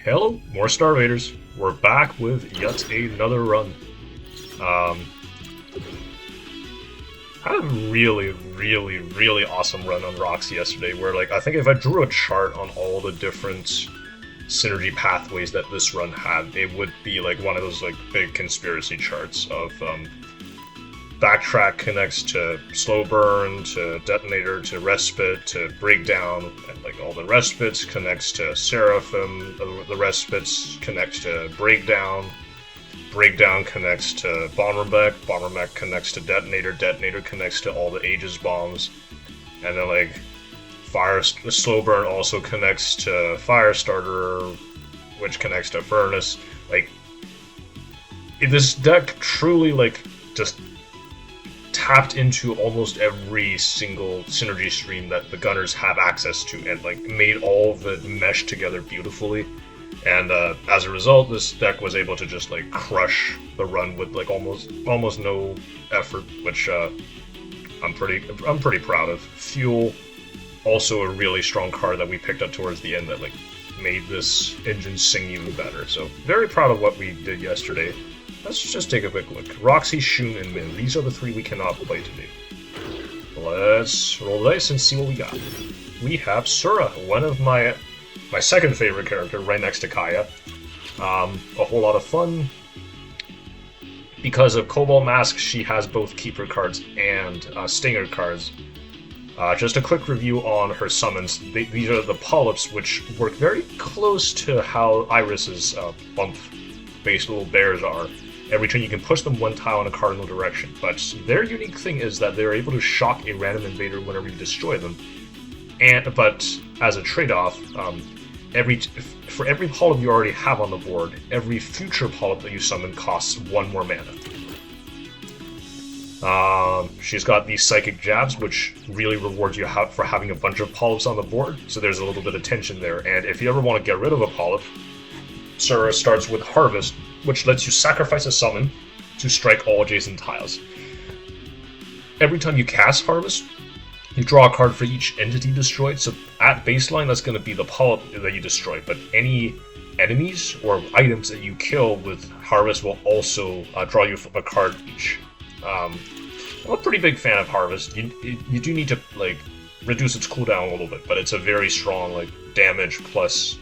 Hello, more Starvaders. We're back with yet another run. Had a really awesome run on Rocks yesterday, where I think if I drew a chart on all the different synergy pathways that this run had, it would be one of those big conspiracy charts of backtrack connects to slow burn, to detonator, to respite, to breakdown, and all the respites connects to seraphim, the respites connects to breakdown, breakdown connects to bomber mech connects to detonator, detonator connects to all the Aegis bombs, and then slow burn also connects to Firestarter, which connects to furnace. This deck truly just tapped into almost every single synergy stream that the gunners have access to, and made all of it mesh together beautifully. And as a result, this deck was able to just crush the run with almost no effort, which I'm pretty proud of. Fuel, also a really strong card that we picked up towards the end that made this engine sing even better. So very proud of what we did yesterday. Let's just take a quick look. Roxy, Shun, and Min. These are the three we cannot play today. Let's roll the dice and see what we got. We have Sura, one of my second favorite character, right next to Kaia. A whole lot of fun. Because of Cobalt Mask, she has both Keeper cards and Stinger cards. Just a quick review on her summons. These are the Polyps, which work very close to how Iris's bump-based little bears are. Every turn you can push them one tile in a cardinal direction, but their unique thing is that they're able to shock a random invader whenever you destroy them. But as a trade-off, for every polyp you already have on the board, every future polyp that you summon costs one more mana. She's got these Psychic Jabs, which really rewards you for having a bunch of polyps on the board, so there's a little bit of tension there. And if you ever want to get rid of a polyp, Sura starts with Harvest, which lets you sacrifice a summon to strike all adjacent tiles. Every time you cast Harvest, you draw a card for each entity destroyed, so at baseline that's going to be the polyp that you destroy, but any enemies or items that you kill with Harvest will also draw you a card each. I'm a pretty big fan of Harvest. You do need to reduce its cooldown a little bit, but it's a very strong damage plus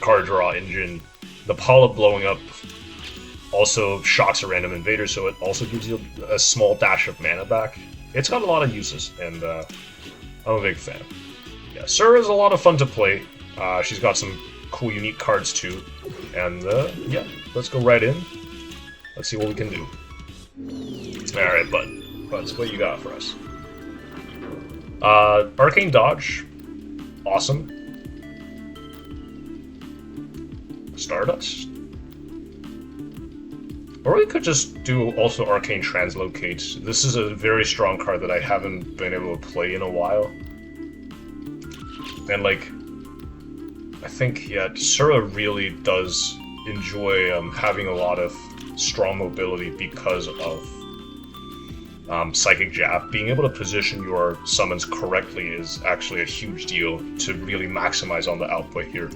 card draw engine. The polyp blowing up also shocks a random invader, so it also gives you a small dash of mana back. It's got a lot of uses, and I'm a big fan. Yeah, Sura is a lot of fun to play. She's got some cool, unique cards too. And yeah, let's go right in. Let's see what we can do. Alright, Buds, what you got for us? Arcane Dodge. Awesome. Stardust? Or we could just do also Arcane Translocate. This is a very strong card that I haven't been able to play in a while. And I think, yeah, Sura really does enjoy having a lot of strong mobility because of Psychic Jab. Being able to position your summons correctly is actually a huge deal to really maximize on the output here.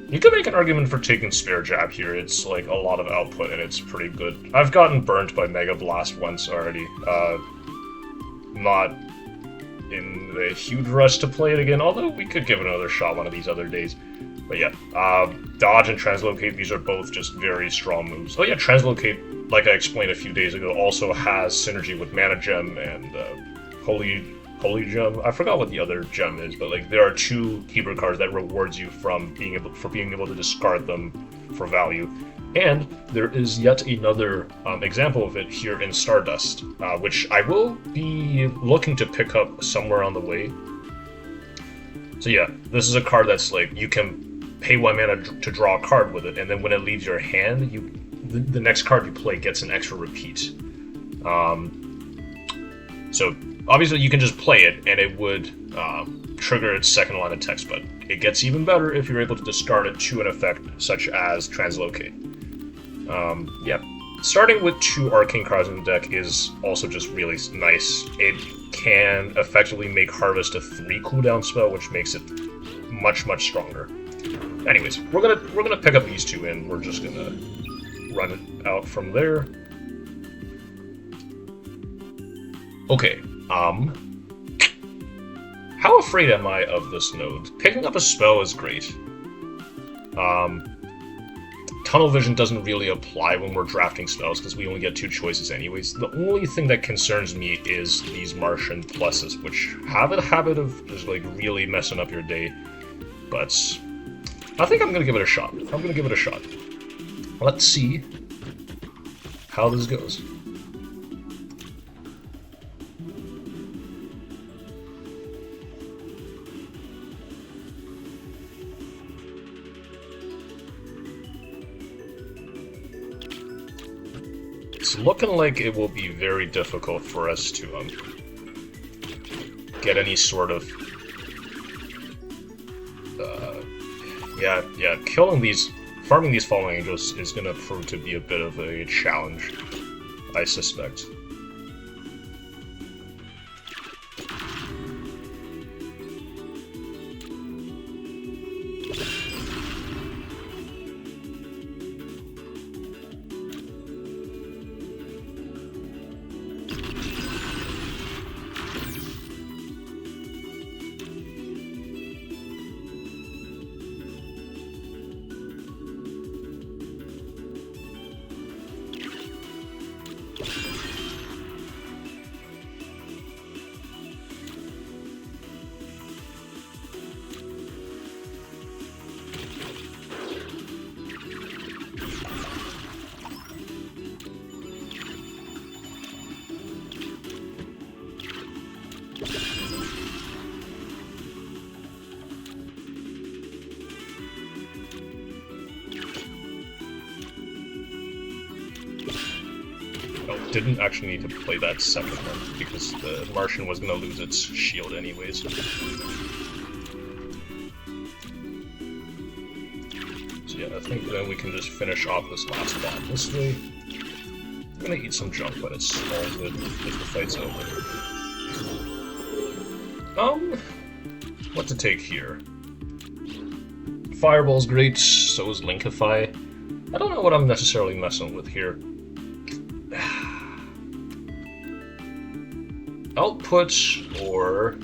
You could make an argument for taking Spare Jab here. It's a lot of output and it's pretty good. I've gotten burnt by Mega Blast once already. Not in a huge rush to play it again, although we could give it another shot one of these other days. But yeah, Dodge and Translocate, these are both just very strong moves. Oh yeah, Translocate, like I explained a few days ago, also has synergy with Mana Gem and Holy Gem. I forgot what the other gem is, but there are two Keeper cards that rewards you for being able to discard them for value. And there is yet another example of it here in Stardust, which I will be looking to pick up somewhere on the way. So yeah, this is a card that's you can pay 1 mana to draw a card with it, and then when it leaves your hand, the next card you play gets an extra repeat. So obviously you can just play it, and it would trigger its second line of text, but it gets even better if you're able to discard it to an effect such as Translocate. Yeah, starting with 2 Arcane cards in the deck is also just really nice. It can effectively make Harvest a 3 cooldown spell, which makes it much stronger. Anyways, we're gonna pick up these two and we're just gonna run it out from there. Okay, how afraid am I of this node? Picking up a spell is great. Tunnel vision doesn't really apply when we're drafting spells because we only get 2 choices anyways. The only thing that concerns me is these Martian pluses, which have a habit of just like really messing up your day. But I think I'm gonna give it a shot. Let's see how this goes. It's looking like it will be very difficult for us to get any sort of farming these fallen angels is gonna prove to be a bit of a challenge, I suspect. Didn't actually need to play that second one because the Martian was going to lose its shield anyways. So yeah, I think then we can just finish off this last bomb this way. I'm going to eat some junk, but it's all good if the fight's over. What to take here? Fireball's great, so is Linkify. I don't know what I'm necessarily messing with here. Output, or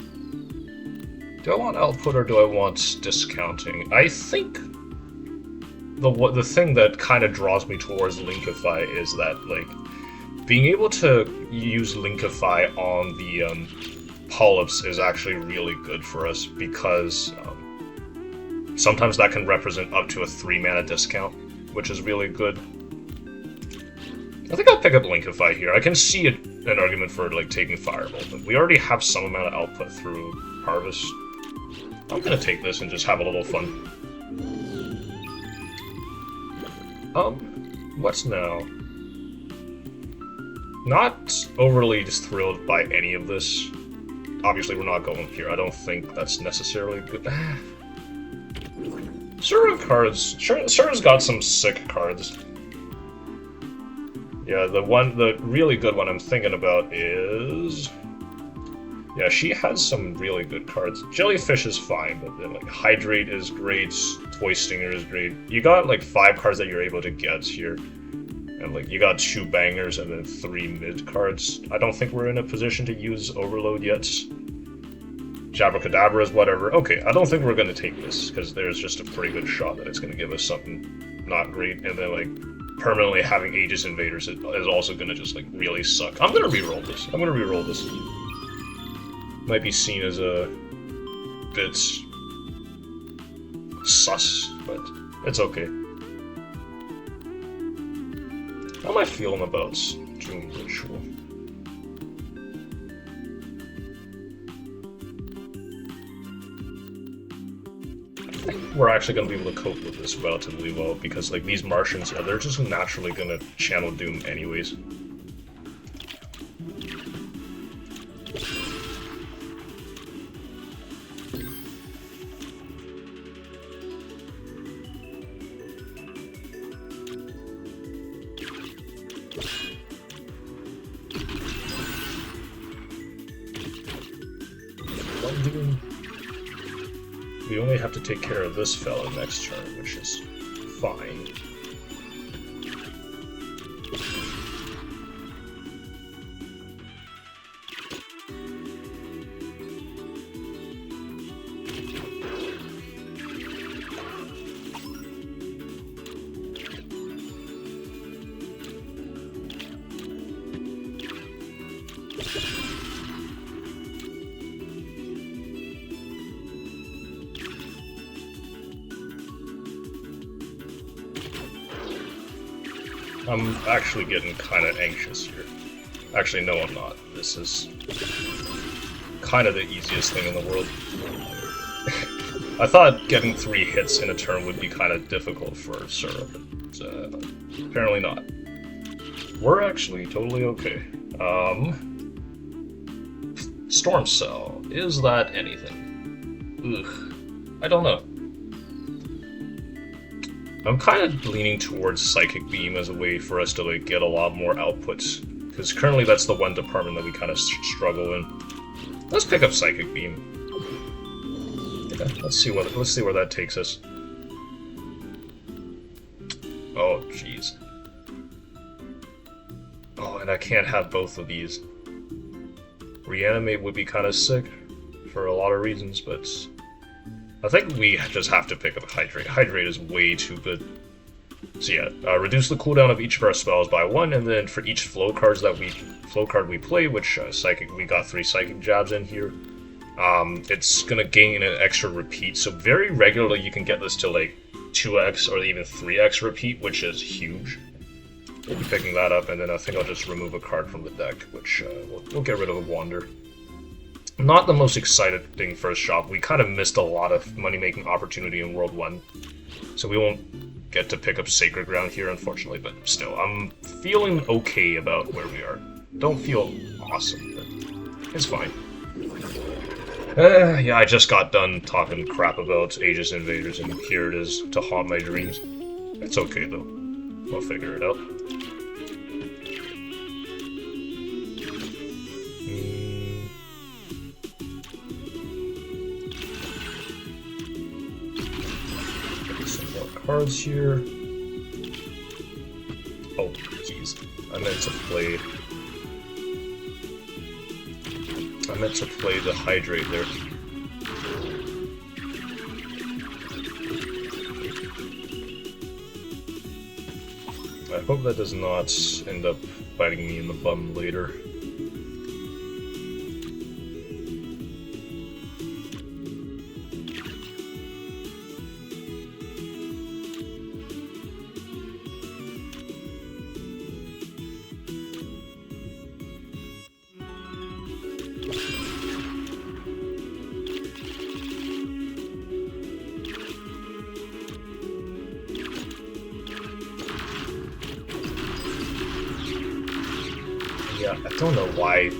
do I want output or do I want discounting? I think the thing that kind of draws me towards Linkify is that like being able to use Linkify on the polyps is actually really good for us because sometimes that can represent up to a 3 mana discount, which is really good. I think I'll pick up Linkify here. I can see an argument for like taking Fireball, but we already have some amount of output through Harvest. I'm gonna take this and just have a little fun. What's now? Not overly just thrilled by any of this. Obviously, we're not going here. I don't think that's necessarily good. Certain cards. Certain's got some sick cards. Yeah, the really good one I'm thinking about is... Yeah, she has some really good cards. Jellyfish is fine, but then like Hydrate is great, Toy Stinger is great. You got like 5 cards that you're able to get here. And like you got 2 bangers and then 3 mid cards. I don't think we're in a position to use Overload yet. Jabracadabra is whatever. Okay, I don't think we're gonna take this, because there's just a pretty good shot that it's gonna give us something not great, and then like permanently having Aegis Invaders is also gonna just like really suck. I'm gonna reroll this. Might be seen as a bit sus, but it's okay. How am I feeling about Doom Ritual? I think we're actually going to be able to cope with this relatively well, because like these Martians, yeah, they're just naturally going to channel Doom anyways. we only have to take care of this fella next turn, which is fine. I'm actually getting kind of anxious here. Actually, no, I'm not. This is kind of the easiest thing in the world. I thought getting 3 hits in a turn would be kind of difficult for Sura, but apparently not. We're actually totally okay. Storm Cell. Is that anything? Ugh. I don't know. I'm kind of leaning towards Psychic Beam as a way for us to like get a lot more outputs, because currently that's the one department that we kind of struggle in. Let's pick up Psychic Beam. Yeah, let's see where that takes us. Oh, jeez. Oh, and I can't have both of these. Reanimate would be kind of sick for a lot of reasons, but I think we just have to pick up Hydrate. Hydrate is way too good. So yeah, reduce the cooldown of each of our spells by 1, and then for each flow card we play, which Psychic, we got 3 Psychic Jabs in here. It's gonna gain an extra repeat, so very regularly you can get this to like 2x or even 3x repeat, which is huge. We'll be picking that up, and then I think I'll just remove a card from the deck, which we'll get rid of a Wander. Not the most exciting first shop. We kind of missed a lot of money-making opportunity in World 1, so we won't get to pick up Sacred Ground here, unfortunately, but still, I'm feeling okay about where we are. Don't feel awesome, but it's fine. Yeah, I just got done talking crap about Aegis Invaders, and here it is to haunt my dreams. It's okay, though. We'll figure it out. Cards here. Oh, jeez. I meant to play the Hydrate there. I hope that does not end up biting me in the bum later. Yeah, I don't know why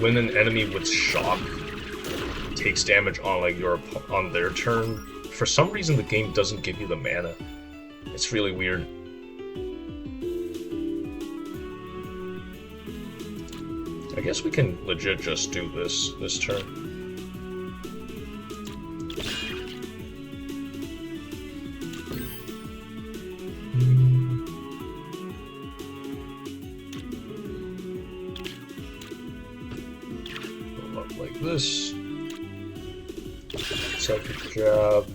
when an enemy with shock takes damage on like on their turn, for some reason the game doesn't give you the mana. It's really weird. I guess we can legit just do this turn. Like this. Psychic Jab.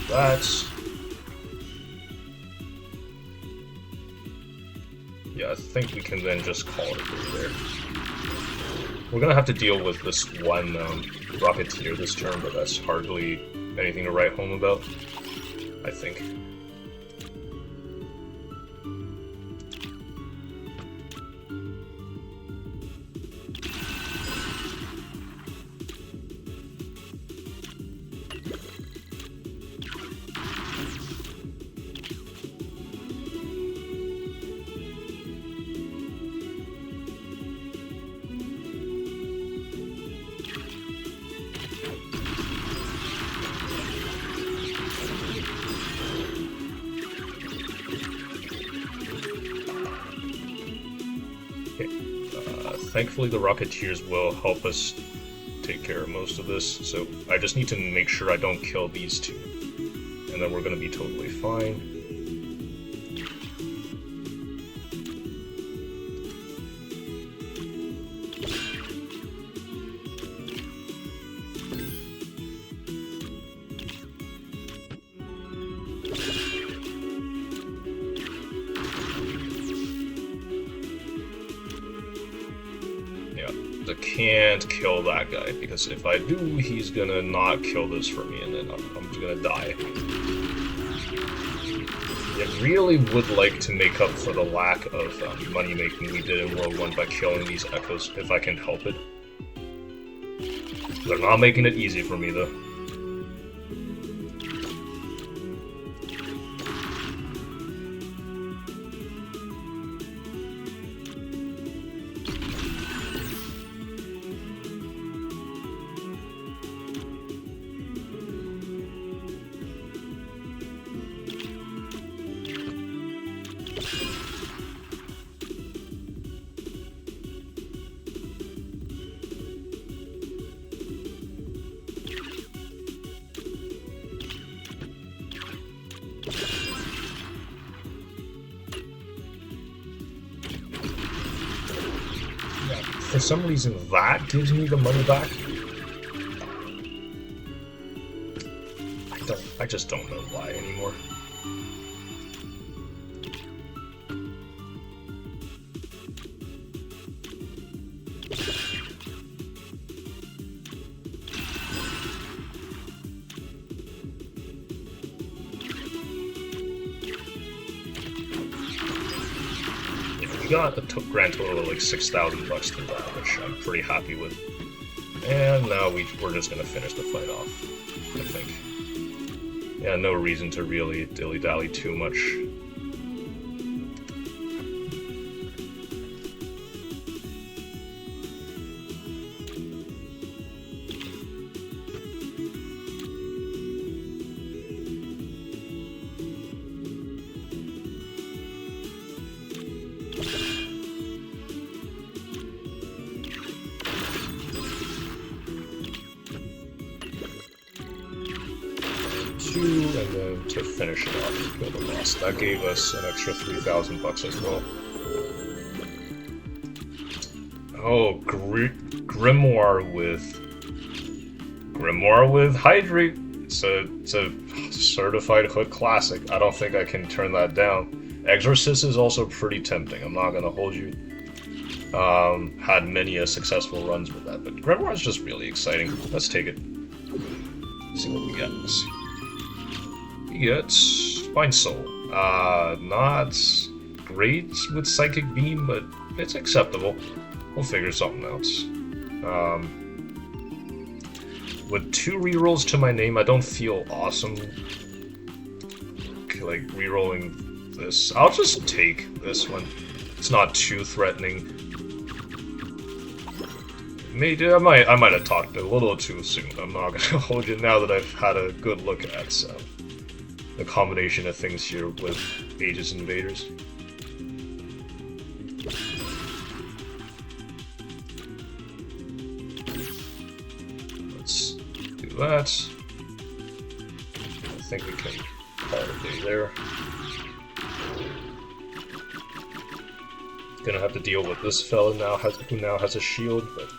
That. Yeah, I think we can then just call it there. We're gonna have to deal with this one Rocketeer this turn, but that's hardly anything to write home about, I think. thankfully the Rocketeers will help us take care of most of this, so I just need to make sure I don't kill these two, and then we're gonna be totally fine. I can't kill that guy, because if I do, he's gonna not kill this for me, and then I'm just gonna die. I really would like to make up for the lack of money-making we did in World 1 by killing these Echoes, if I can help it. They're not making it easy for me, though. For some reason, that gives me the money back. I just don't know why anymore. We got a grand total of like 6,000 bucks to that, which I'm pretty happy with. And now we're just gonna finish the fight off, I think. Yeah, no reason to really dilly-dally too much. And then to finish it off, kill the boss. That gave us an extra 3,000 bucks as well. Oh, Grimoire with Hydrate. It's a certified hood classic. I don't think I can turn that down. Exorcist is also pretty tempting. I'm not gonna hold you. Had many successful runs with that, but Grimoire is just really exciting. Let's take it. Let's see what we get. Let's see. We get Spine Soul. Not great with Psychic Beam, but it's acceptable. We'll figure something else. With 2 rerolls to my name, I don't feel awesome like rerolling this. I'll just take this one. It's not too threatening. Maybe I might have talked a little too soon. I'm not gonna hold you now that I've had a good look at the combination of things here with Aegis Invaders. Let's do that. I think we can call it a day there. Gonna have to deal with this fella now who now has a shield, but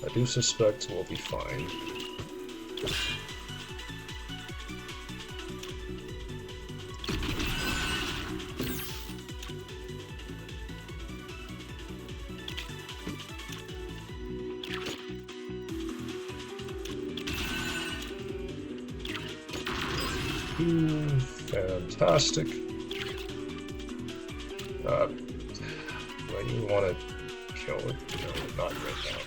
I do suspect we'll be fine. Fantastic. Do I even want to kill it? No, not right now.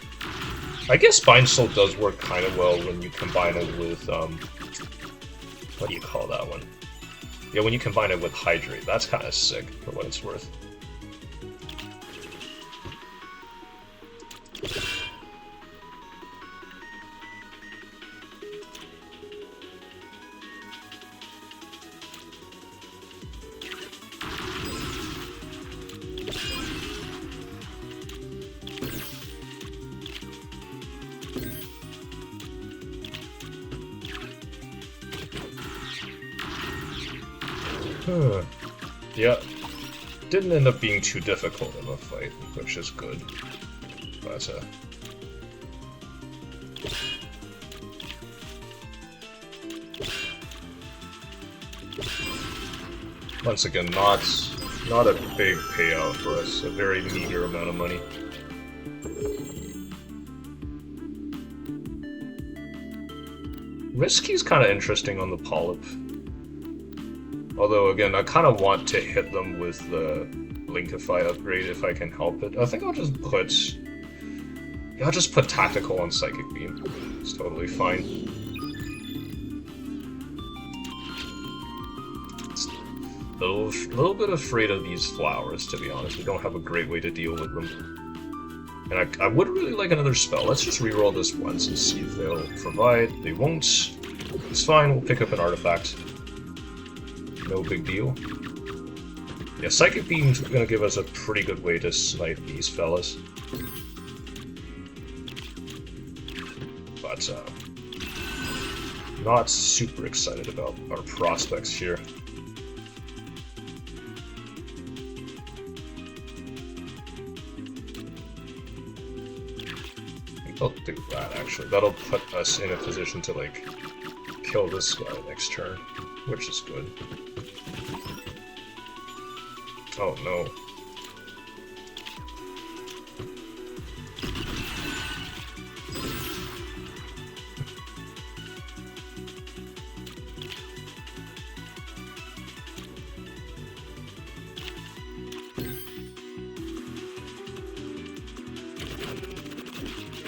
I guess Spine Soul does work kind of well when you combine it with, what do you call that one? Yeah, when you combine it with Hydrate. That's kind of sick, for what it's worth. Yeah, didn't end up being too difficult of a fight, which is good. But once again, not a big payout for us, a very meager amount of money. Risky's kind of interesting on the polyp. Although, again, I kind of want to hit them with the Linkify upgrade if I can help it. I think I'll just put... Yeah, I'll just put Tactical on Psychic Beam. It's totally fine. A little bit afraid of these flowers, to be honest. We don't have a great way to deal with them. And I would really like another spell. Let's just reroll this once and see if they'll provide. They won't. It's fine, we'll pick up an artifact. No big deal. Yeah, Psychic Beam's gonna give us a pretty good way to snipe these fellas. But, not super excited about our prospects here. I'll do that, actually. That'll put us in a position to, like, kill this guy next turn, which is good. Oh no.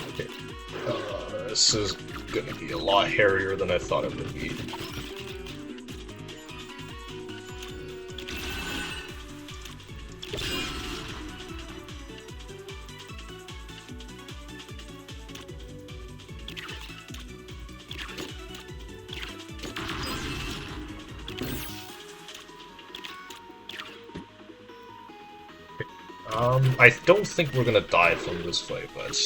Okay. This is gonna be a lot hairier than I thought it would be. I don't think we're gonna die from this fight, but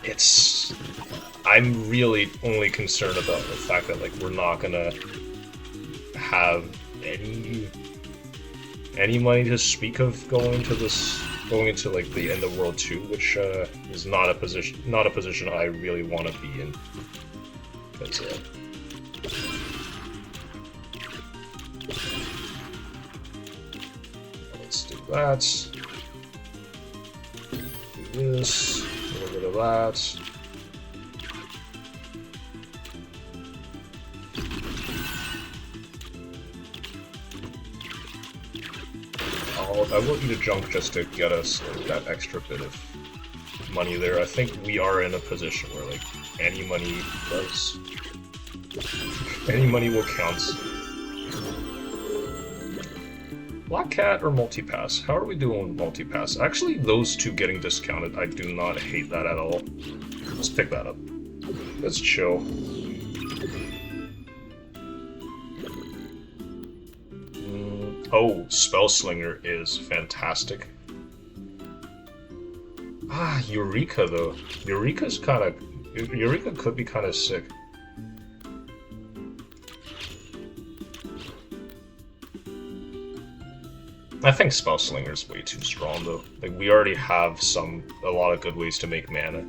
it's... I'm really only concerned about the fact that, like, we're not gonna have any money to speak of going into like the end of World 2, which is not a position I really want to be in. Because let's do that. Do this. A little bit of that. I will eat a junk just to get us that extra bit of money there. I think we are in a position where, like, any money will count. Black Cat or Multipass? How are we doing with Multipass? Actually, those two getting discounted, I do not hate that at all. Let's pick that up. Let's chill. Oh, Spellslinger is fantastic. Ah, Eureka though. Eureka could be kind of sick. I think Spellslinger's way too strong though. Like, we already have a lot of good ways to make mana.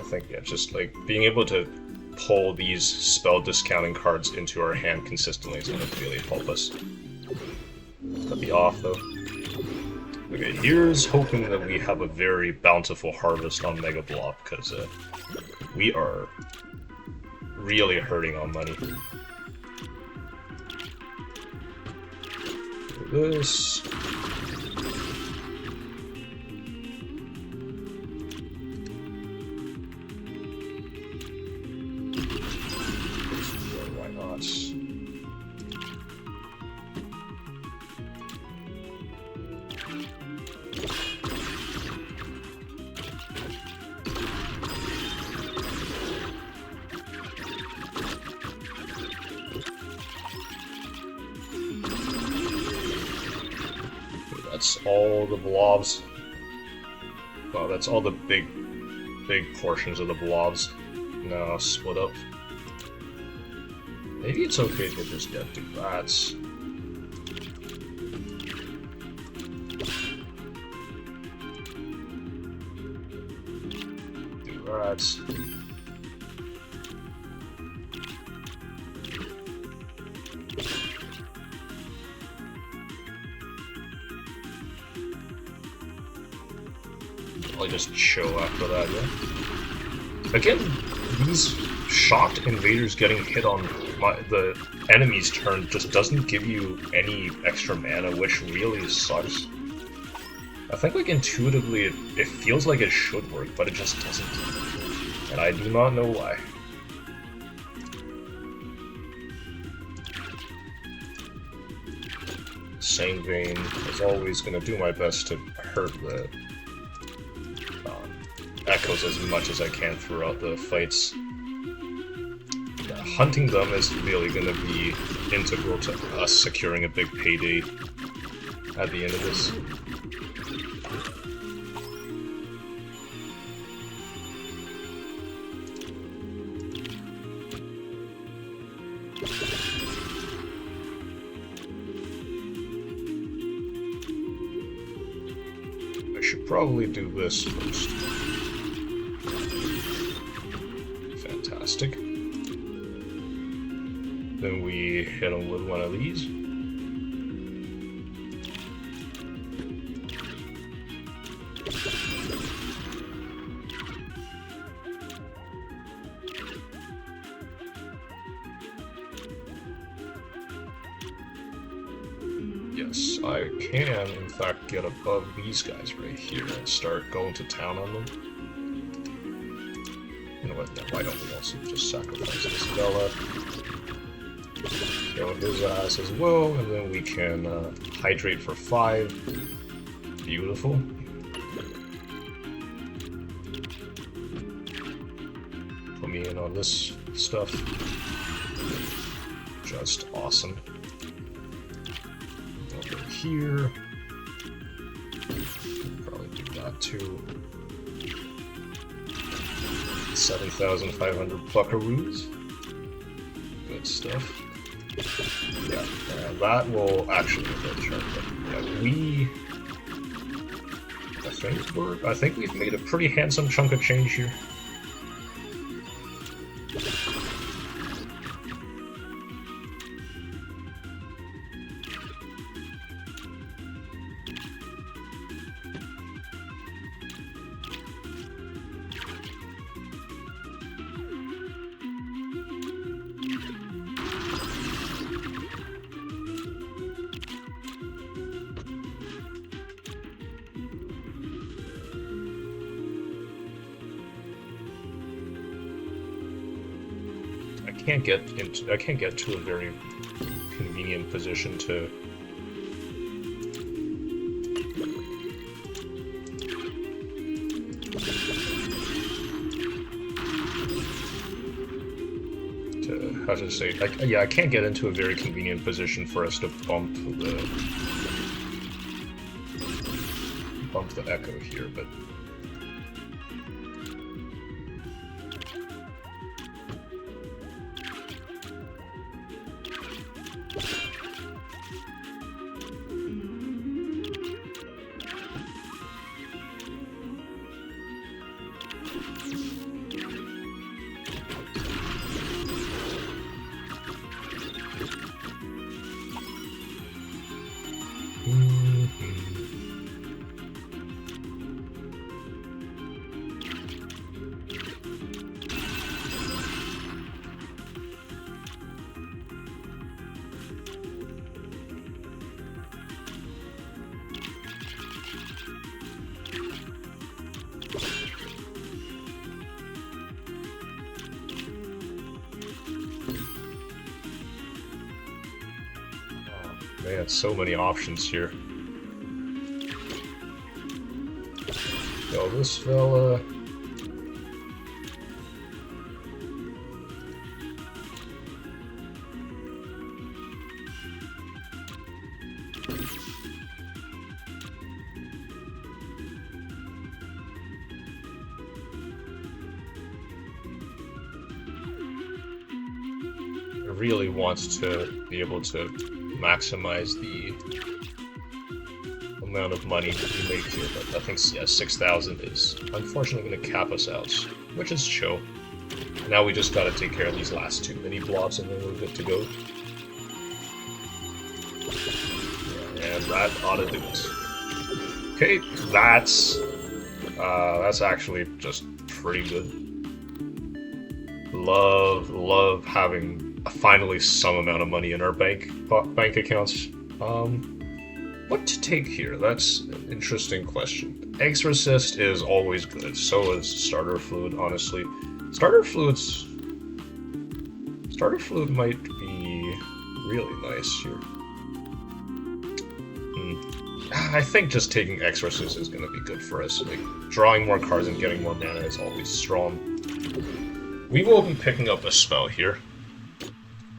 I think, yeah, just like being able to pull these spell discounting cards into our hand consistently is going to really help us. Could be off though. Okay, here's hoping that we have a very bountiful harvest on Mega Blob, because we are really hurting on money. Do this. Why not? That's all the blobs. Wow, that's all the big portions of the blobs. Now split up. Maybe it's okay to just get do rats. Do rats. I'll just chill after that, yeah? Again, these shocked invaders getting hit on the enemy's turn just doesn't give you any extra mana, which really sucks. I think, like, intuitively it feels like it should work, but it just doesn't. And I do not know why. Same vein, as always, gonna do my best to hurt the echoes as much as I can throughout the fights. Yeah, hunting them is really going to be integral to us securing a big payday at the end of this. I should probably do this first. Fantastic. Then we hit him with one of these. Yes, I can, in fact, get above these guys right here and start going to town on them. You know what, then why don't we also just sacrifice this fella, kill his ass as well, and then we can hydrate for 5. Beautiful. Put me in on this stuff. Just awesome. Over here. Probably do that too. 7,500 buckaroos. Good stuff. Yeah, and that will actually be a chart. Yeah, I think we've made a pretty handsome chunk of change here. I can't get to a very convenient position to how to say, yeah, I can't get into a very convenient position for us to bump the echo here, but man, so many options here. Kill this fella. really want to be able to maximize the amount of money we make here, but I think, yeah, 6,000 is unfortunately going to cap us out, which is chill. Now we just gotta take care of these last 2 mini blobs and then we're good to go. And that ought to do it. Okay, that's actually just pretty good. Love having finally some amount of money in our bank accounts. What to take here? That's an interesting question. Eggs Resist is always good, so is Starter Fluid, honestly. Starter Fluid might be really nice here. I think just taking Eggs Resist is going to be good for us. Like, drawing more cards and getting more mana is always strong. We will be picking up a spell here.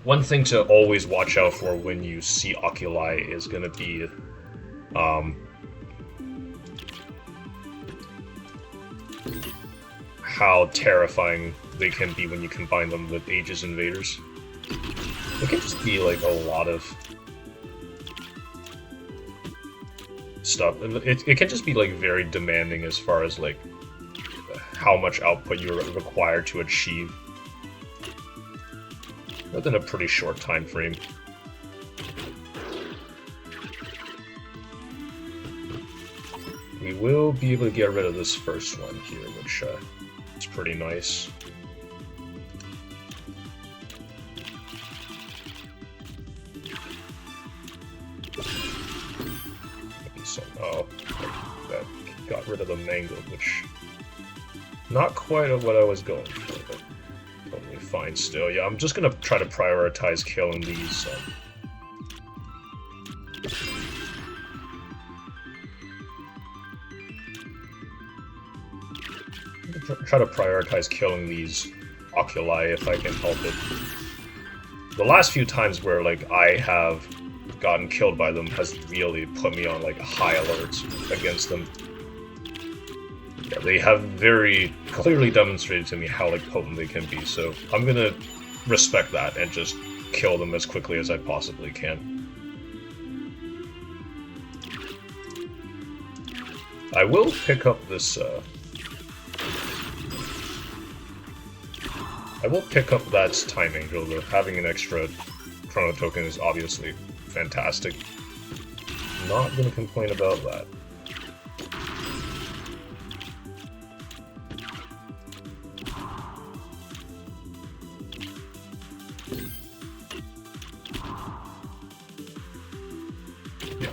One thing to always watch out for when you see Oculi is going to be how terrifying they can be when you combine them with Aegis Invaders. It can just be like a lot of stuff. It can just be like very demanding as far as like how much output you're required to achieve within a pretty short time frame. We will be able to get rid of this first one here, which is pretty nice. Maybe some, oh, that got rid of the mango, which not quite what I was going for, but totally fine still. Yeah, I'm just gonna try to prioritize killing these. Try to prioritize killing these Oculi if I can help it. The last few times where like I have gotten killed by them has really put me on like a high alert against them. Yeah, they have very clearly demonstrated to me how like potent they can be, so I'm gonna respect that and just kill them as quickly as I possibly can. I will pick up this I will pick up that Time Angel, though. Having an extra Chrono Token is obviously fantastic. Not gonna complain about that. Yeah.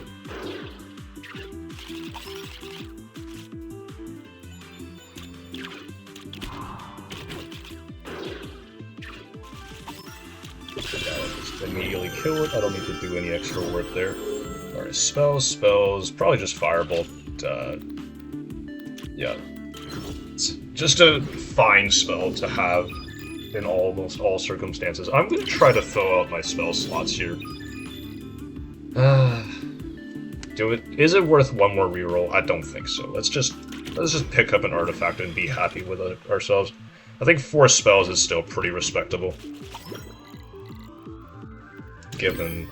Immediately kill it. I don't need to do any extra work there. Alright, spells, probably just Firebolt. Yeah. It's just a fine spell to have in almost all circumstances. I'm gonna try to throw out my spell slots here. Do it. Is it worth one more reroll? I don't think so. Let's just pick up an artifact and be happy with it ourselves. I think 4 spells is still pretty respectable, given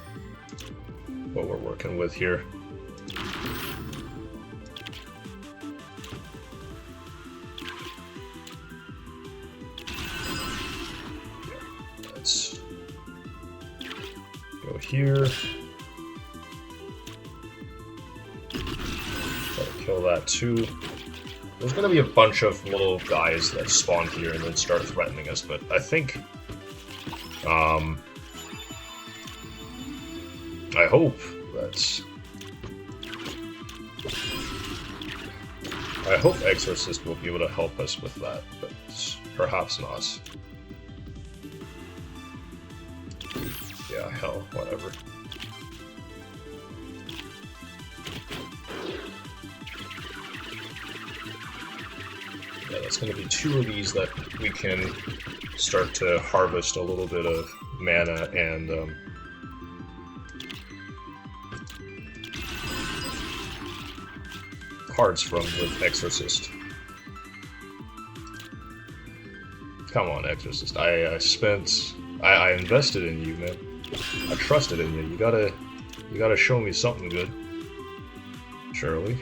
what we're working with here. Yeah, let's go here. Try to kill that too. There's gonna be a bunch of little guys that spawn here and then start threatening us, but I think I hope Exorcist will be able to help us with that, but perhaps not. Yeah, hell, whatever. Yeah, that's going to be 2 of these that we can start to harvest a little bit of mana and cards from with Exorcist. Come on, Exorcist. I spent I invested in you, man. I trusted in you. You gotta show me something good. Surely.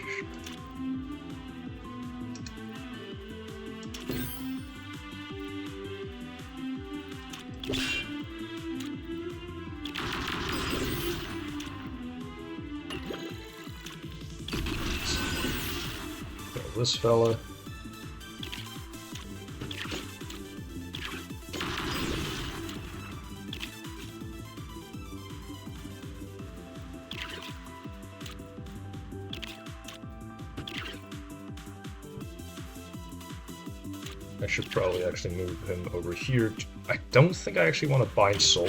Got this fella. I should probably actually move him over here. I don't think I actually want to bind Soul.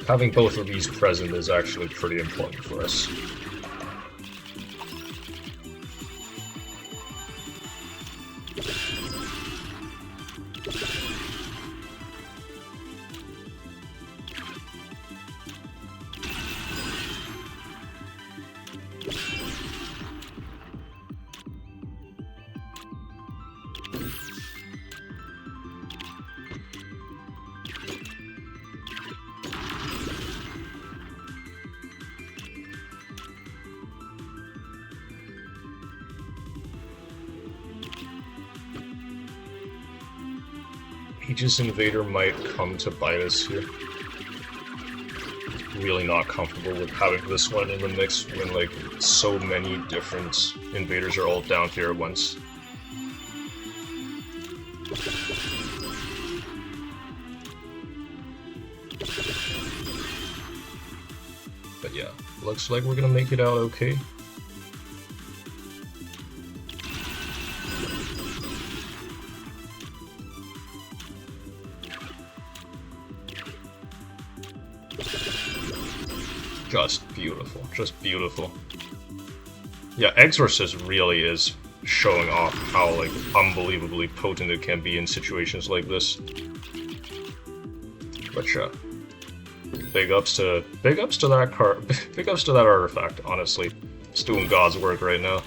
Having both of these present is actually pretty important for us. Aegis Invader might come to bite us here. Really not comfortable with having this one in the mix when like so many different invaders are all down here at once. But yeah, looks like we're gonna make it out okay. Just beautiful, just beautiful. Yeah, Exorcist really is showing off how like unbelievably potent it can be in situations like this. But yeah, big ups to that card, big ups to that artifact. Honestly, it's doing God's work right now.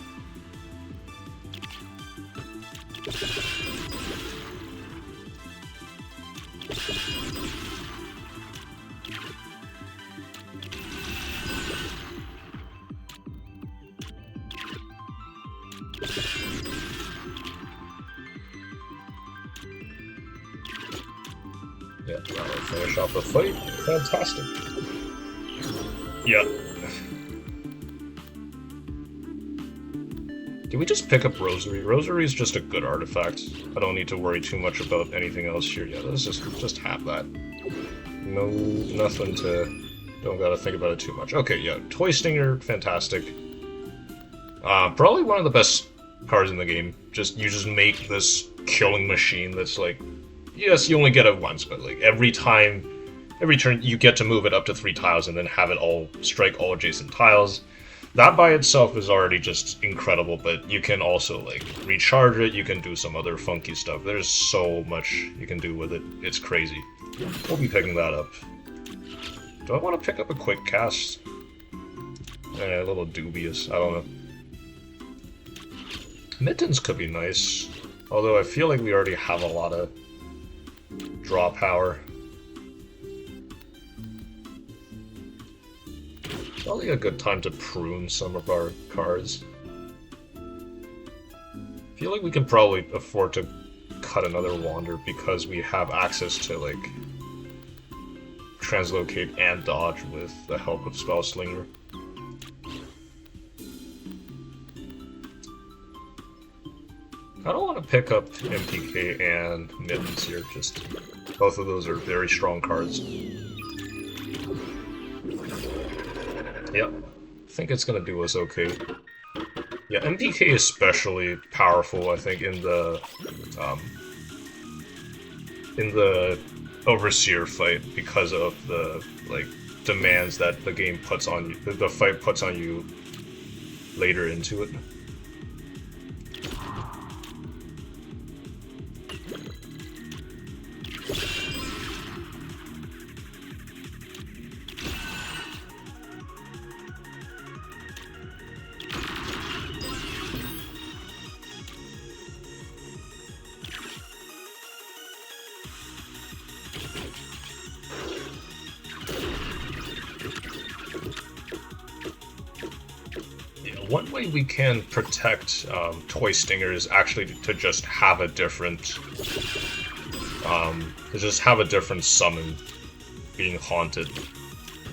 Yeah, that'll finish off the fight. Fantastic. Yeah. Did we just pick up Rosary? Rosary is just a good artifact. I don't need to worry too much about anything else here. Yeah, let's just have that. No, nothing to... Don't gotta think about it too much. Okay, yeah, Toy Stinger, fantastic. Probably one of the best cards in the game. You just make this killing machine that's like... Yes, you only get it once, but like every turn you get to move it up to 3 tiles and then have it all strike all adjacent tiles. That by itself is already just incredible, but you can also like recharge it, you can do some other funky stuff. There's so much you can do with it. It's crazy. We'll be picking that up. Do I want to pick up a quick cast? A little dubious, I don't know. Mittens could be nice, although I feel like we already have a lot of draw power. Probably a good time to prune some of our cards. I feel like we can probably afford to cut another Wander because we have access to like translocate and dodge with the help of Spellslinger. I don't want to pick up MPK and Mittens here, just both of those are very strong cards. Yep, I think it's gonna do us okay. Yeah, MPK is especially powerful, I think, in the Overseer fight because of the like demands that the game puts on you, the fight puts on you later into it. one way we can protect Toy Stinger is actually to just have a different, summon being haunted.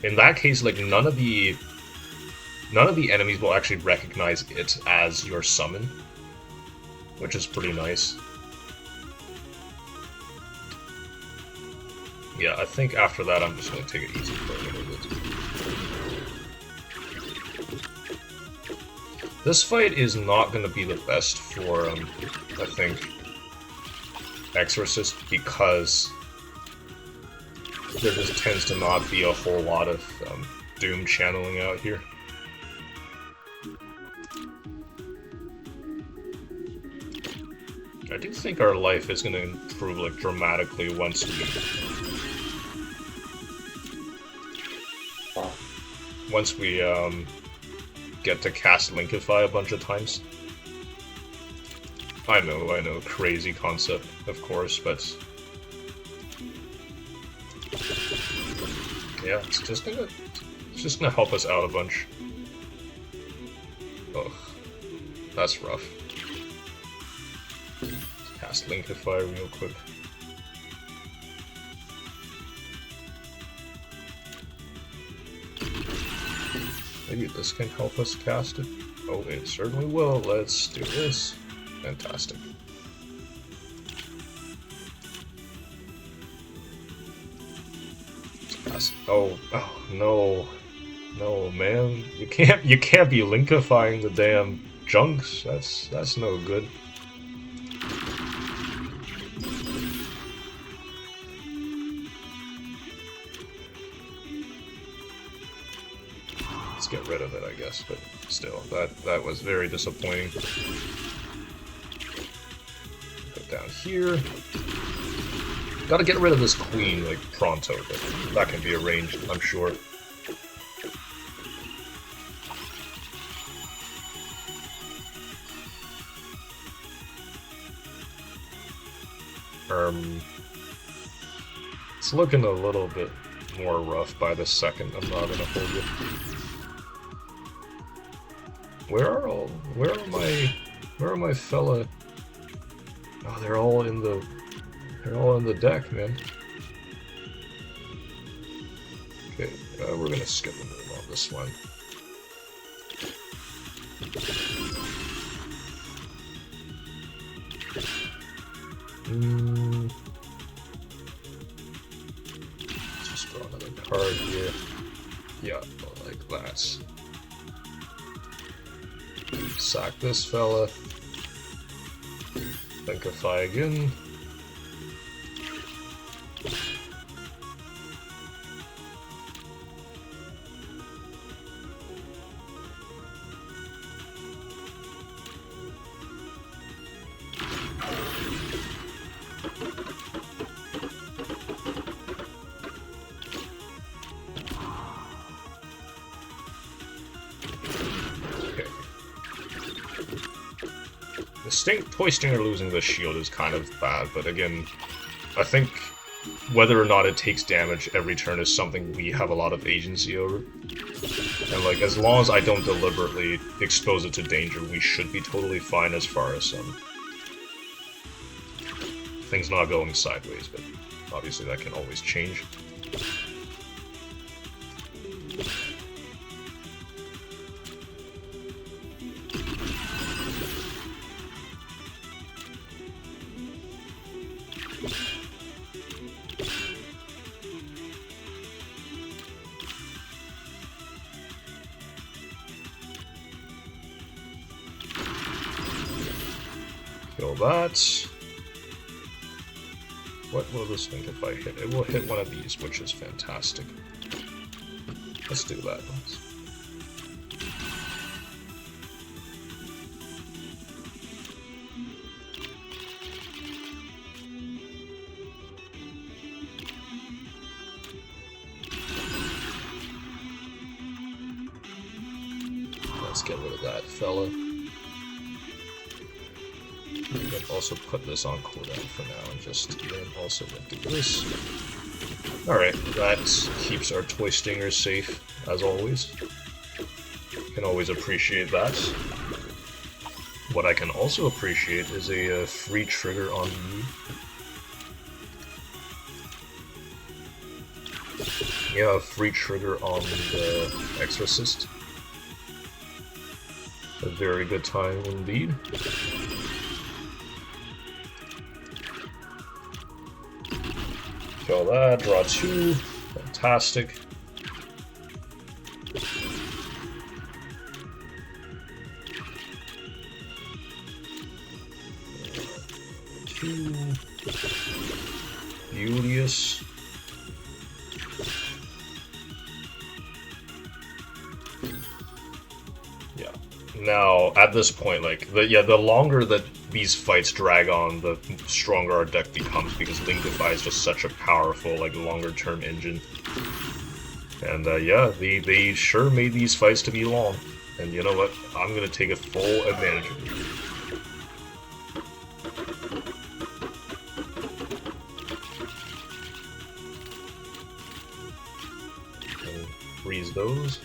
In that case, like none of the enemies will actually recognize it as your summon, which is pretty nice. Yeah, I think after that I'm just gonna take it easy for a little bit. This fight is not gonna be the best for, I think, Exorcist, because there just tends to not be a whole lot of Doom channeling out here. I do think our life is going to improve like dramatically once we get to cast Linkify a bunch of times. I know, crazy concept, of course, but yeah, it's just gonna help us out a bunch. Ugh, that's rough. Let's cast Linkify real quick. Maybe this can help us cast it. Oh, it certainly will. Let's do this. Fantastic. Oh no, man! You can't be linkifying the damn junks. That's no good. Let's get rid of it, I guess. But still, that was very disappointing. Put down here. Gotta get rid of this queen, like, pronto, but that can be arranged, I'm sure. It's looking a little bit more rough by the second, I'm not gonna hold you. Where are my fella? Oh, they're all in the deck, man. Okay, we're gonna skip a move on this one. Just draw another card here. Yeah, like that. Sack this fella. Linkify again. Toy Stinger losing the shield is kind of bad, but again, I think whether or not it takes damage every turn is something we have a lot of agency over. And like, as long as I don't deliberately expose it to danger, we should be totally fine as far as things not going sideways, but obviously that can always change. Kill that. What will this Linkify hit? It will hit one of these, which is fantastic. Let's do that. Let's get rid of that fella. And also put this on cooldown for now, and just then also do this. Alright, that keeps our Toy Stingers safe, as always. Can always appreciate that. What I can also appreciate is a free trigger on you. Yeah, a free trigger on the Exorcist. A very good time indeed. Kill that, draw 2. Fantastic. Beauteous. Yeah. Now, at this point, like, the longer that these fights drag on, the stronger our deck becomes, because Linkify is just such a powerful, like, longer-term engine. And, yeah, they sure made these fights to be long. And you know what? I'm gonna take a full advantage of it. Freeze those.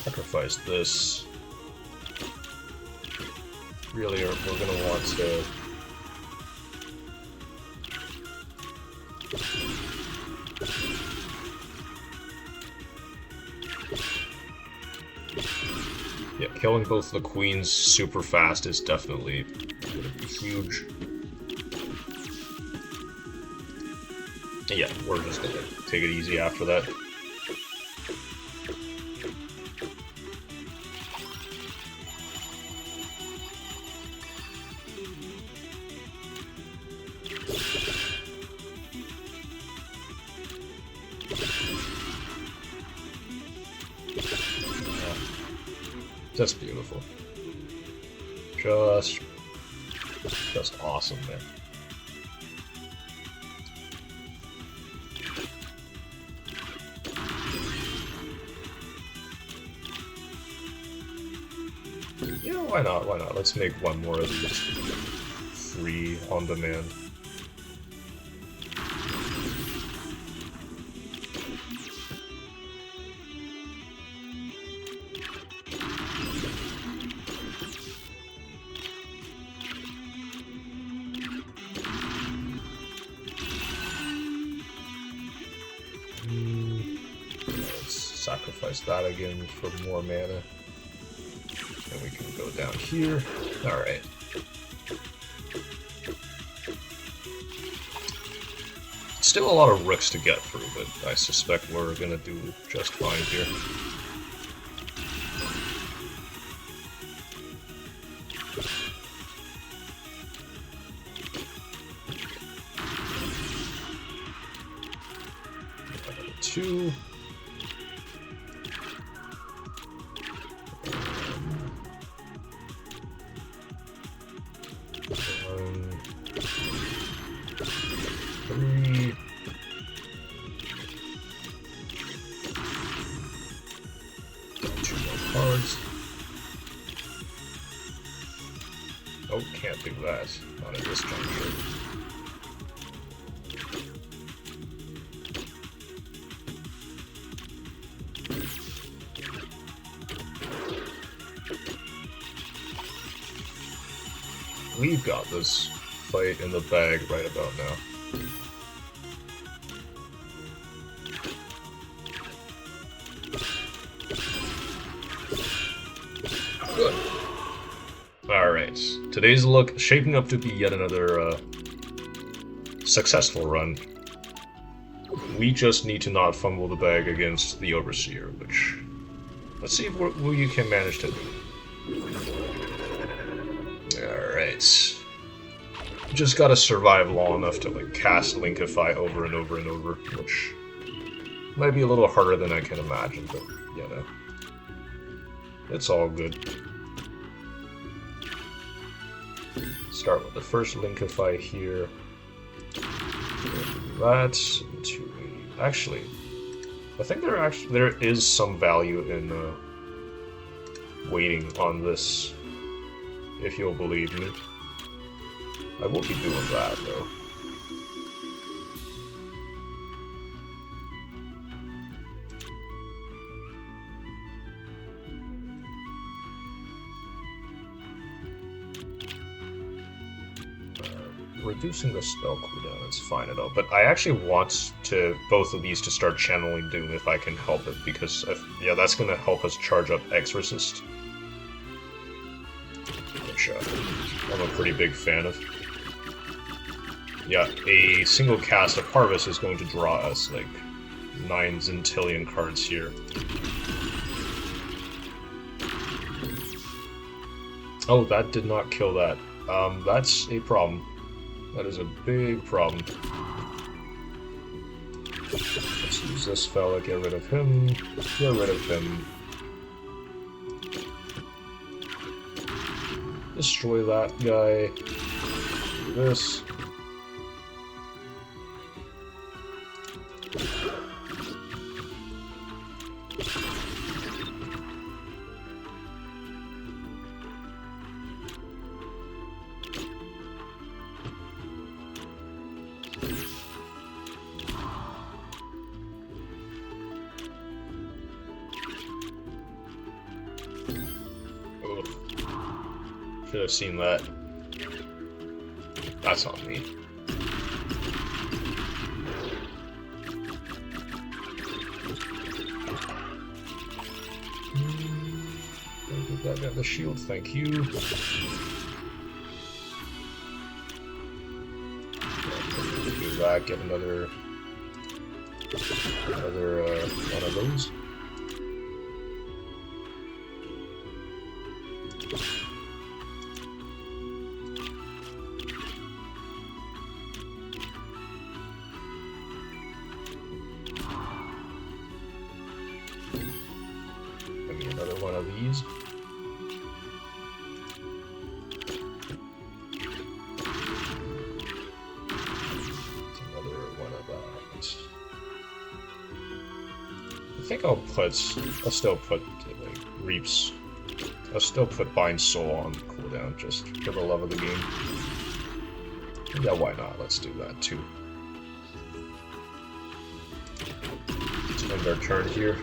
Sacrifice this. Really, we're gonna want to... Yeah, killing both the queens super fast is definitely gonna be huge. Yeah, we're just gonna take it easy after that. Just beautiful. Just awesome, man. Yeah, why not? Why not? Let's make one more of these free on demand. Sacrifice that again for more mana. And we can go down here. Alright. Still a lot of rooks to get through, but I suspect we're gonna do just fine here. Two. Three. Two more cards. Oh, can't do that. Not at this juncture. We've got this fight in the bag right about now. Good. Alright, today's look shaping up to be yet another successful run. We just need to not fumble the bag against the Overseer, which... let's see if we can manage to do. Alright. Just gotta survive long enough to like cast Linkify over and over and over, which might be a little harder than I can imagine, but you know. It's all good. Start with the first Linkify here. That to actually, I think there is some value in waiting on this, if you'll believe me. I will be doing that though. reducing the spell cooldown is fine at all, but I actually want to both of these to start channeling Doom if I can help it, because yeah, that's going to help us charge up X resist, which I'm a pretty big fan of. Yeah, a single cast of Harvest is going to draw us like 9 zentillion cards here. Oh, that did not kill that. That's a problem. That is a big problem. Let's use this fella, get rid of him, get rid of him. Destroy that guy. Do this. Should have seen that. That's on me. Give that guy the shield, thank you. Do that, get another one of those. Another one of these. Another one of that. I think I'll still put like Reaps. I'll still put Bind Soul on cooldown just for the love of the game. Yeah, why not? Let's do that too. Let's end our turn here.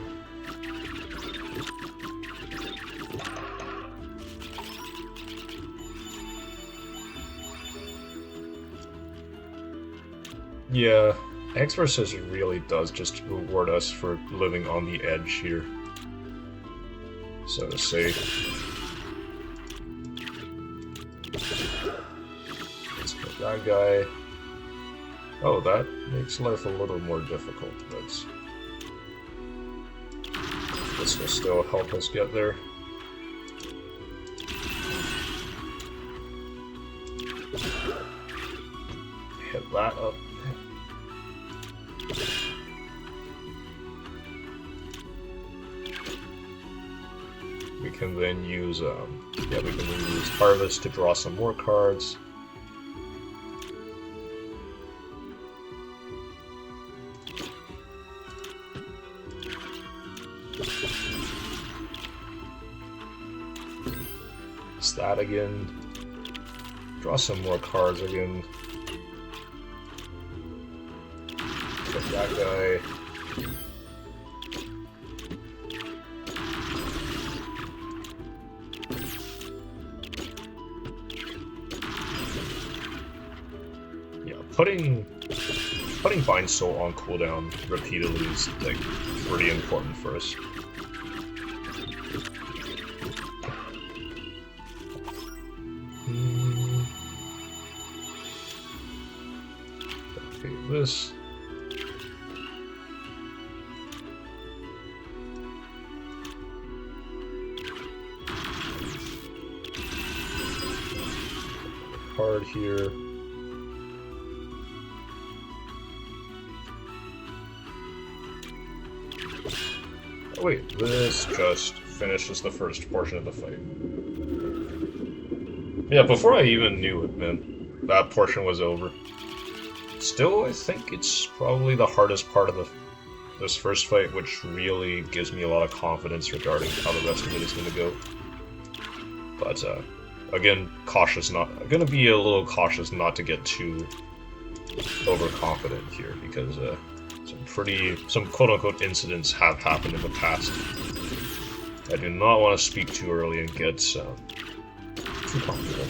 Yeah, X versus really does just reward us for living on the edge here, so to say. Let's put that guy. Oh, that makes life a little more difficult, but this will still help us get there. Hit that up. We can then use, Harvest to draw some more cards. It's that again. Draw some more cards again. Get that guy. Putting Bind Soul on cooldown repeatedly is like pretty important for us. Okay, this. Card here. Oh wait, this just finishes the first portion of the fight. Yeah, before I even knew it, man, that portion was over. Still, I think it's probably the hardest part of this first fight, which really gives me a lot of confidence regarding how the rest of it is going to go. But, again, I'm going to be a little cautious not to get too overconfident here, because, some quote-unquote incidents have happened in the past. I do not want to speak too early and get too comfortable.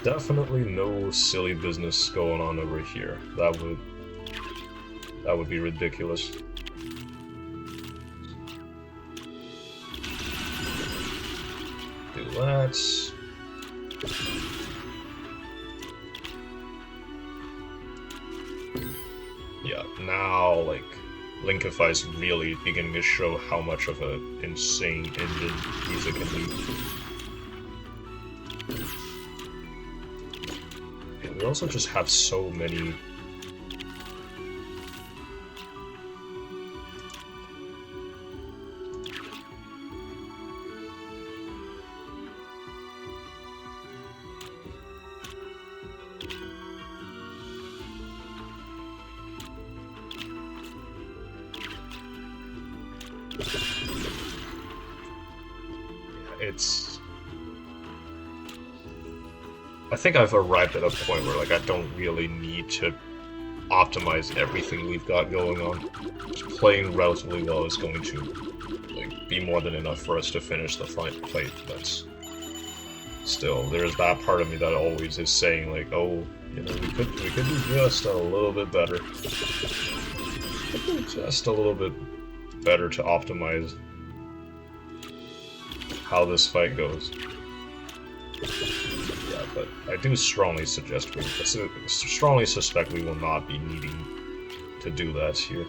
definitely no silly business going on over here. That would be ridiculous. Do that. Yeah, now, like, Linkify's really beginning to show how much of an insane engine music can be. And we also just have so many... I think I've arrived at a point where, like, I don't really need to optimize everything we've got going on. Just playing relatively well is going to, like, be more than enough for us to finish the fight. That's still, there's that part of me that always is saying, like, oh, you know, we could do just a little bit better. Just a little bit better to optimize how this fight goes. Yeah, but I do strongly suspect we will not be needing to do that here.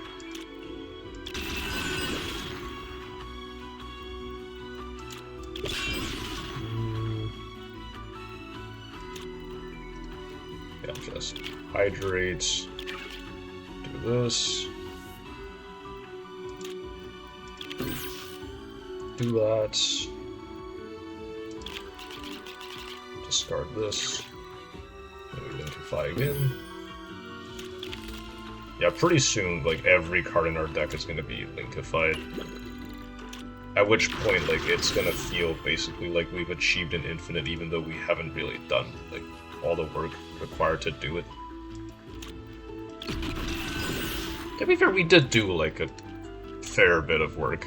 Yeah, just hydrate. Do this. Do that. Discard this. And we Linkify again. Yeah, pretty soon, like, every card in our deck is gonna be Linkified. At which point, like, it's gonna feel basically like we've achieved an infinite, even though we haven't really done, like, all the work required to do it. To be fair, we did do, like, a fair bit of work.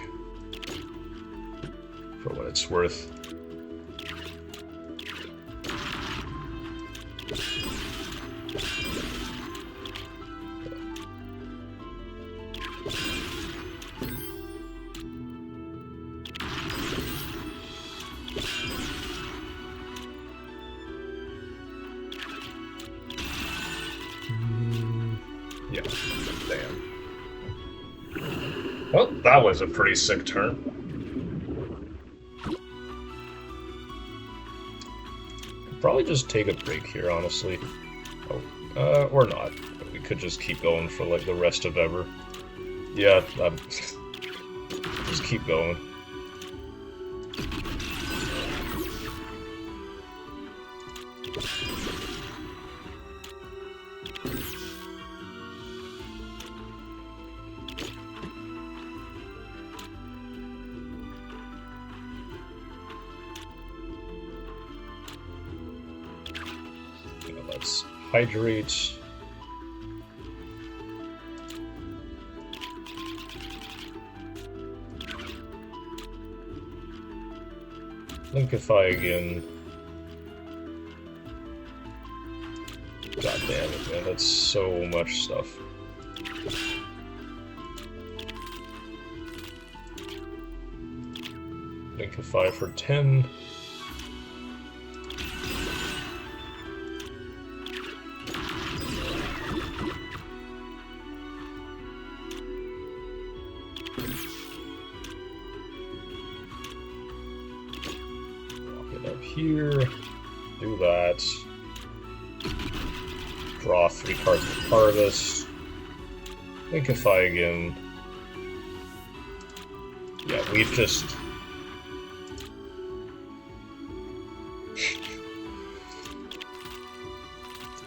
For what it's worth. Yeah, damn. Well, that was a pretty sick turn. Probably just take a break here, honestly. Oh, or not. We could just keep going for, like, the rest of ever. Yeah, just keep going. Let's hydrate. Linkify again. God damn it, man, that's so much stuff. Linkify for 10. Here, do that. Draw 3 cards for harvest. Linkify again. Yeah, we've just...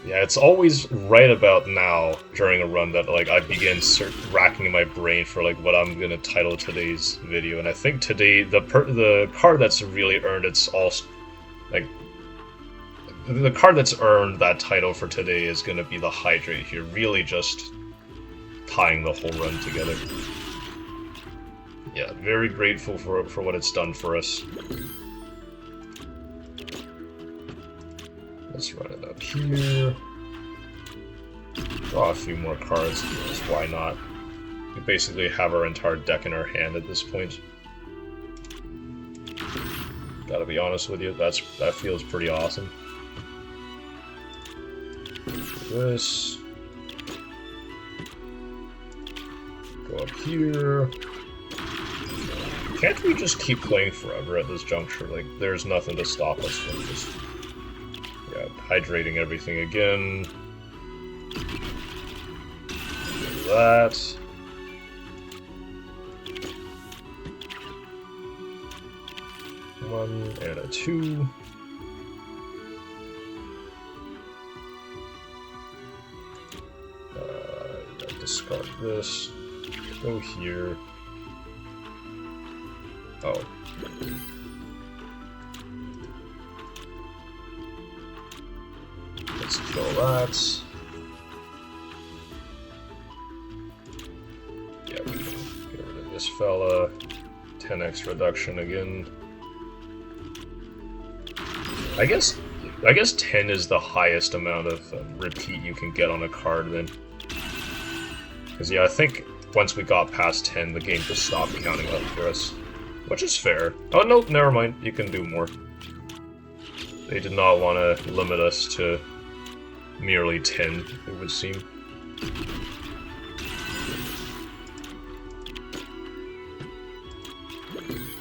Yeah, it's always right about now during a run that, like, I begin racking my brain for, like, what I'm gonna title today's video, and I think today the card that's really earned its like, the card that's earned that title for today is going to be the Hydrate here, really just tying the whole run together. Yeah, very grateful for what it's done for us. Let's run it up here. Draw a few more cards, because why not? We basically have our entire deck in our hand at this point. Gotta be honest with you, that feels pretty awesome. This. Go up here. Can't we just keep playing forever at this juncture? Like, there's nothing to stop us from just... Yeah, hydrating everything again. Do that. One and a 2. Discard this. Go here. Oh. Let's kill that. Yeah, we can get rid of this fella. 10x reduction again. I guess 10 is the highest amount of repeat you can get on a card then. Because yeah, I think once we got past 10, the game just stopped counting up for us. Which is fair. Oh no, never mind, you can do more. They did not want to limit us to merely 10, it would seem.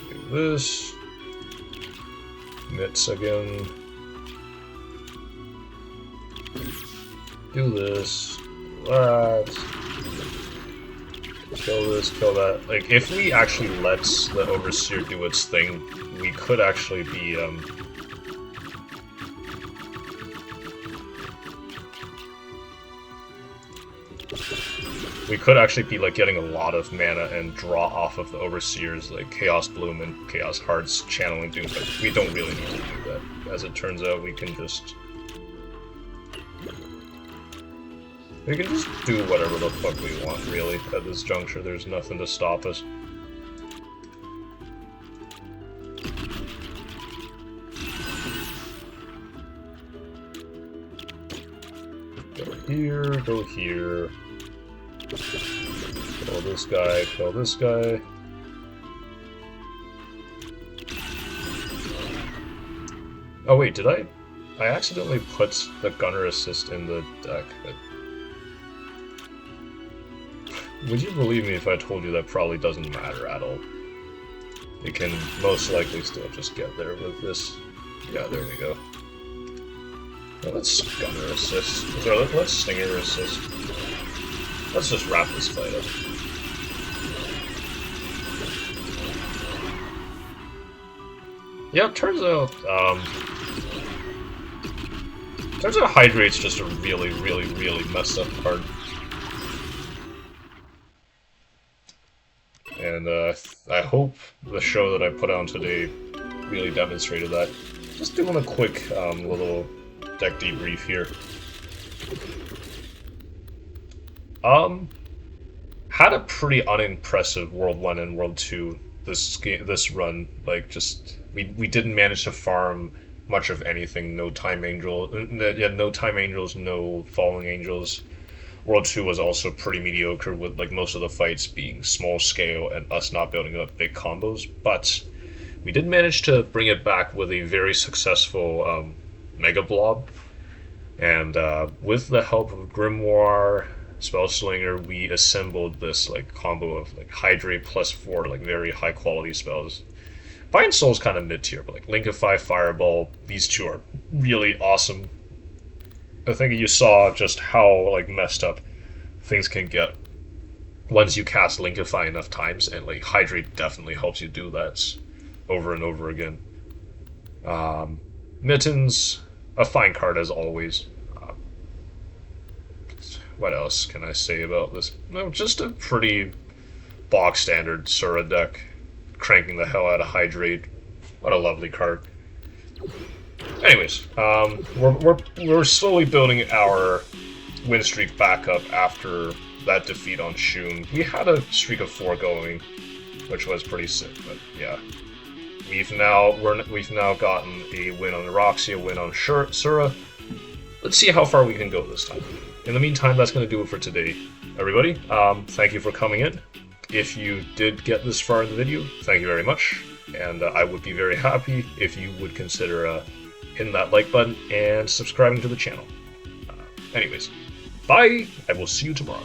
Do this. Mitts again. Do this. Do that. Kill this, kill that. Like, if we actually let the Overseer do its thing, we could actually be, like, getting a lot of mana and draw off of the Overseer's, like, Chaos Bloom and Chaos Hearts channeling Doom, but we don't really need to do that. As it turns out, we can just do whatever the fuck we want, really, at this juncture. There's nothing to stop us. Go here, go here. Kill this guy, kill this guy. Oh wait, did I accidentally put the Gunner Assist in the deck? Would you believe me if I told you that probably doesn't matter at all? It can most likely still just get there with this. Yeah, there we go. Now let's Gunner Assist. Sorry, let's Stinger Assist. Let's just wrap this fight up. Yeah, turns out Hydrate's just a really, really, really messed up card. And I hope the show that I put on today really demonstrated that. Just doing a quick little deck debrief here. Had a pretty unimpressive World 1 and World 2 this run. Like, just we didn't manage to farm much of anything. No Time Angel, no Time Angels, no Falling Angels. World 2 was also pretty mediocre, with like most of the fights being small scale and us not building up big combos, but we did manage to bring it back with a very successful Mega Blob, and with the help of Grimoire, Spellslinger, we assembled this like combo of like Hydrate plus 4 like very high quality spells. Vine Soul's kind of mid tier, but like Linkify, Fireball, these two are really awesome. I think you saw just how like messed up things can get once you cast Linkify enough times, and like Hydrate definitely helps you do that over and over again. Mittens, a fine card as always. What else can I say about this? No, just a pretty box standard Sura deck, cranking the hell out of Hydrate. What a lovely card. Anyways, we're slowly building our win streak back up after that defeat on Shun. We had a streak of 4 going, which was pretty sick, but yeah. We've now gotten a win on Roxy, a win on Sura, let's see how far we can go this time. In the meantime, that's going to do it for today, everybody. Thank you for coming in. If you did get this far in the video, thank you very much, and I would be very happy if you would consider hitting that like button and subscribing to the channel. Anyways, bye! I will see you tomorrow.